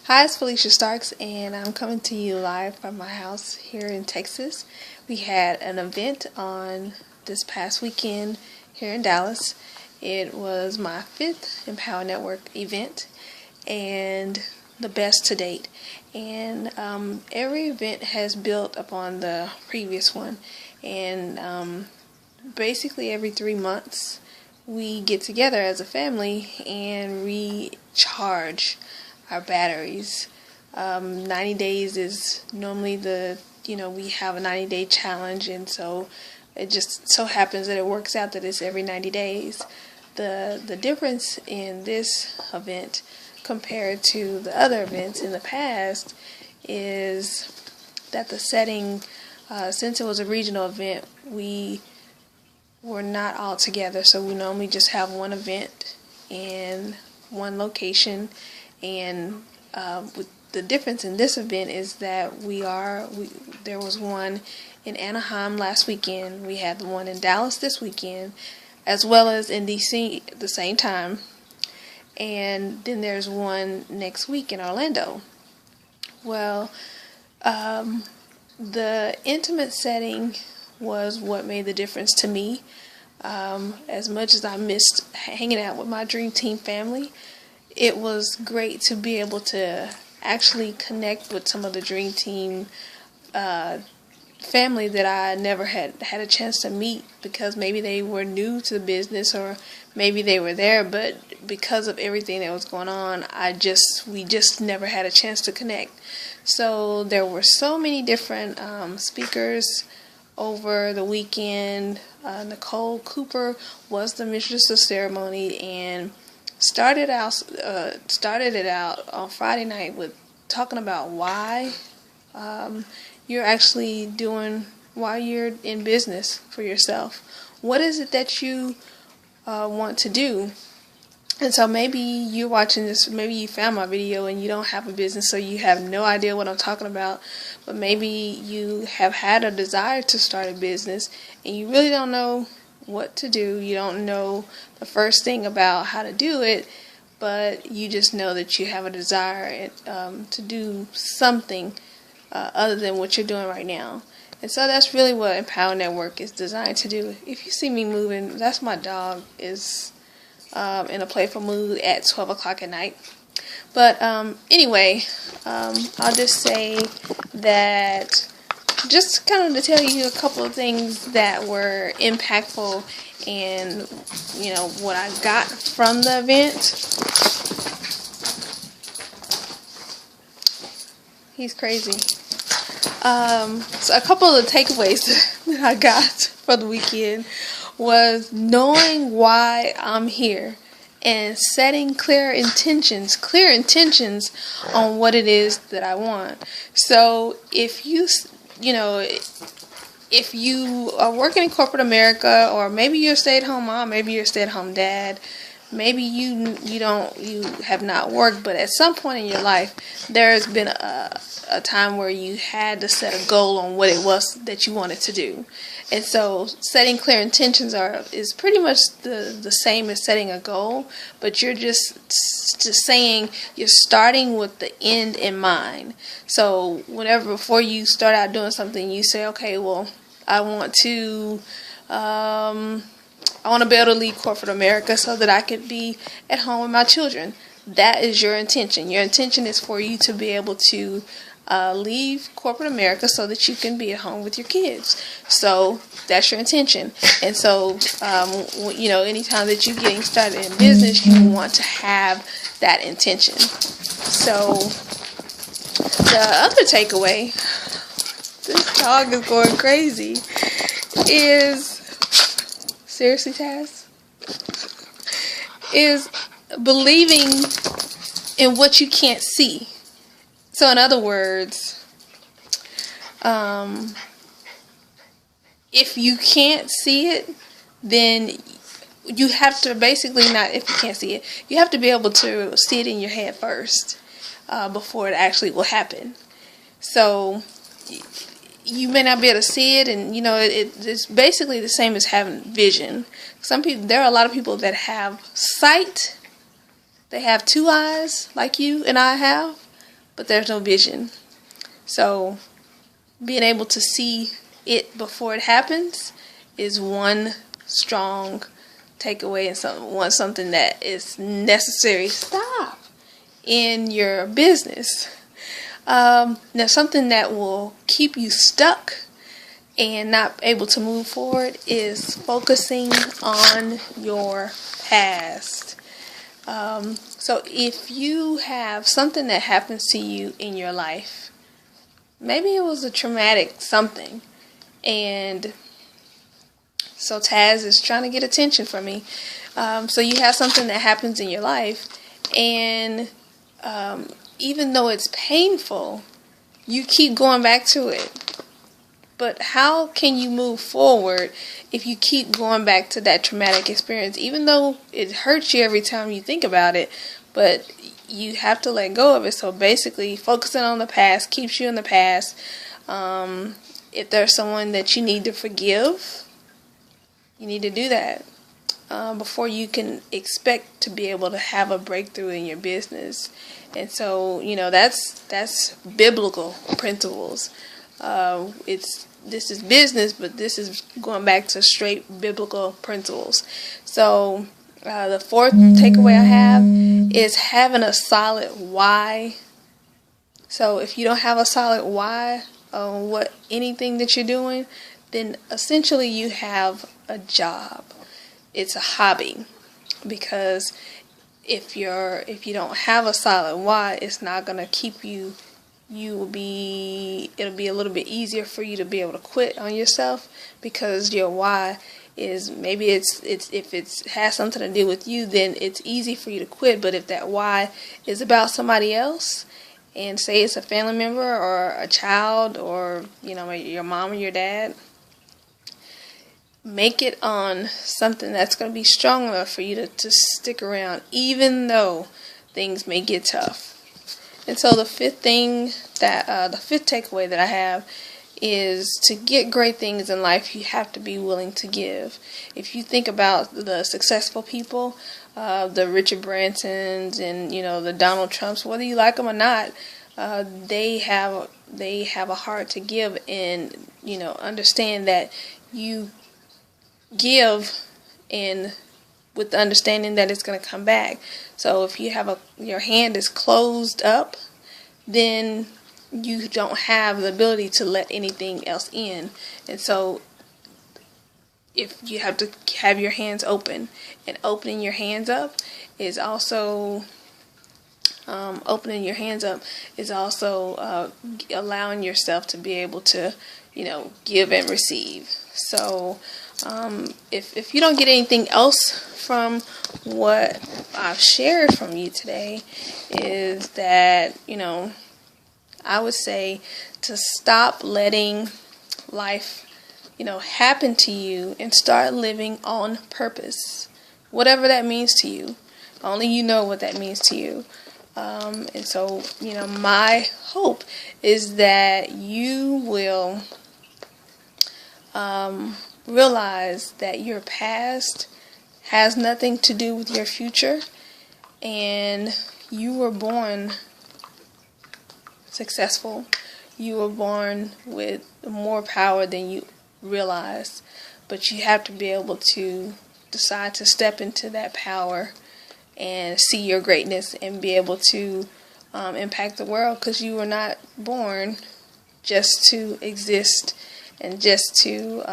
Hi, it's Felicia Starks, and I'm coming to you live from my house here in Texas. We had an event on this past weekend here in Dallas. It was my fifth Empower Network event, and the best to date. And every event has built upon the previous one, and basically every 3 months we get together as a family and recharge our batteries. 90 days is normally we have a 90-day challenge, and so it just so happens that it works out that it's every 90 days. The difference in this event compared to the other events in the past is that the setting, since it was a regional event, we were not all together, so we normally just have one event in one location. And with the difference in this event is that there was one in Anaheim last weekend, we had the one in Dallas this weekend, as well as in DC at the same time, and then there's one next week in Orlando. Well, the intimate setting was what made the difference to me. As much as I missed hanging out with my Dream Team family, it was great to be able to actually connect with some of the Dream Team family that I never had a chance to meet, because maybe they were new to the business or maybe they were there, but because of everything that was going on, we just never had a chance to connect. So there were so many different speakers over the weekend. Nicole Cooper was the mistress of ceremony and started it out on Friday night with talking about why why you're in business for yourself. What is it that you want to do? And so maybe you're watching this, maybe you found my video and you don't have a business, so you have no idea what I'm talking about. But maybe you have had a desire to start a business and you really don't know what to do. You don't know the first thing about how to do it, but you just know that you have a desire to do something other than what you're doing right now. And so that's really what Empower Network is designed to do. If you see me moving, that's my dog is in a playful mood at 12 o'clock at night. But anyway, I'll just say that, just kind of to tell you a couple of things that were impactful and what I got from the event. He's crazy. So a couple of the takeaways that I got for the weekend was knowing why I'm here and setting clear intentions on what it is that I want. So if you are working in corporate America, or maybe you're a stay-at-home mom, maybe you're a stay-at-home dad, maybe you have not worked, but at some point in your life there has been a time where you had to set a goal on what it was that you wanted to do. And so setting clear intentions is pretty much the same as setting a goal, but you're just saying you're starting with the end in mind. So before you start out doing something, you say, okay, well, I want to be able to leave corporate America so that I could be at home with my children. That is your intention. Your intention is for you to be able to leave corporate America so that you can be at home with your kids. So that's your intention. And so, anytime that you're getting started in business, you want to have that intention. So the other takeaway, this dog is going crazy, is, seriously, Taz, is believing in what you can't see. So in other words, if you can't see it, then you have to basically if you can't see it, you have to be able to see it in your head first before it actually will happen. So you may not be able to see it, and it's basically the same as having vision. There are a lot of people that have sight. They have two eyes like you and I have, but there's no vision. So being able to see it before it happens is one strong takeaway and something that is necessary. Stop in your business. Now, something that will keep you stuck and not able to move forward is focusing on your past. So if you have something that happens to you in your life, maybe it was a traumatic something, and so Taz is trying to get attention from me. So you have something that happens in your life, and even though it's painful, you keep going back to it. But how can you move forward if you keep going back to that traumatic experience, even though it hurts you every time you think about it? But you have to let go of it. So basically, focusing on the past keeps you in the past. If there's someone that you need to forgive, you need to do that before you can expect to be able to have a breakthrough in your business. And so, that's biblical principles. This is business, but this is going back to straight biblical principles. So the fourth takeaway I have is having a solid why. So if you don't have a solid why on anything that you're doing, then essentially you have a job. It's a hobby, because if you don't have a solid why, it's not gonna keep you. It'll be a little bit easier for you to be able to quit on yourself, because your why is, maybe if it has something to do with you, then it's easy for you to quit. But if that why is about somebody else, and say it's a family member or a child, or your mom or your dad, make it on something that's going to be strong enough for you to stick around, even though things may get tough. And so the fifth takeaway that I have is, to get great things in life, you have to be willing to give. If you think about the successful people, the Richard Bransons and the Donald Trumps, whether you like them or not, they have a heart to give, and understand that you give and with the understanding that it's going to come back. So if you have your hand is closed up, then you don't have the ability to let anything else in. And so if you have to have your hands open, and opening your hands up is also allowing yourself to be able to give and receive. So if you don't get anything else from what I've shared from you today, is that I would say to stop letting life happen to you, and start living on purpose, whatever that means to you. Only you know what that means to you. And so my hope is that you will realize that your past has nothing to do with your future, and you were born successful. You were born with more power than you realize, but you have to be able to decide to step into that power and see your greatness, and be able to impact the world, because you were not born just to exist and just to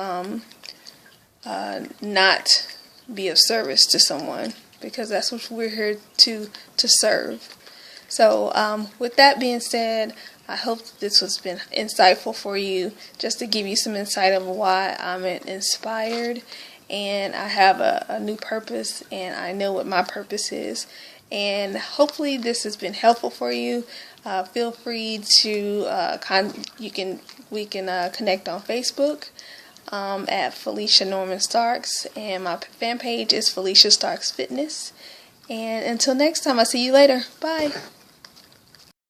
not be of service to someone, because that's what we're here to serve. So with that being said, I hope this has been insightful for you, just to give you some insight of why I'm inspired, and I have a new purpose, and I know what my purpose is. And hopefully this has been helpful for you. Feel free to we can connect on Facebook at Felicia Norman Starks, and my fan page is Felicia Starks Fitness. And until next time, I'll see you later. Bye.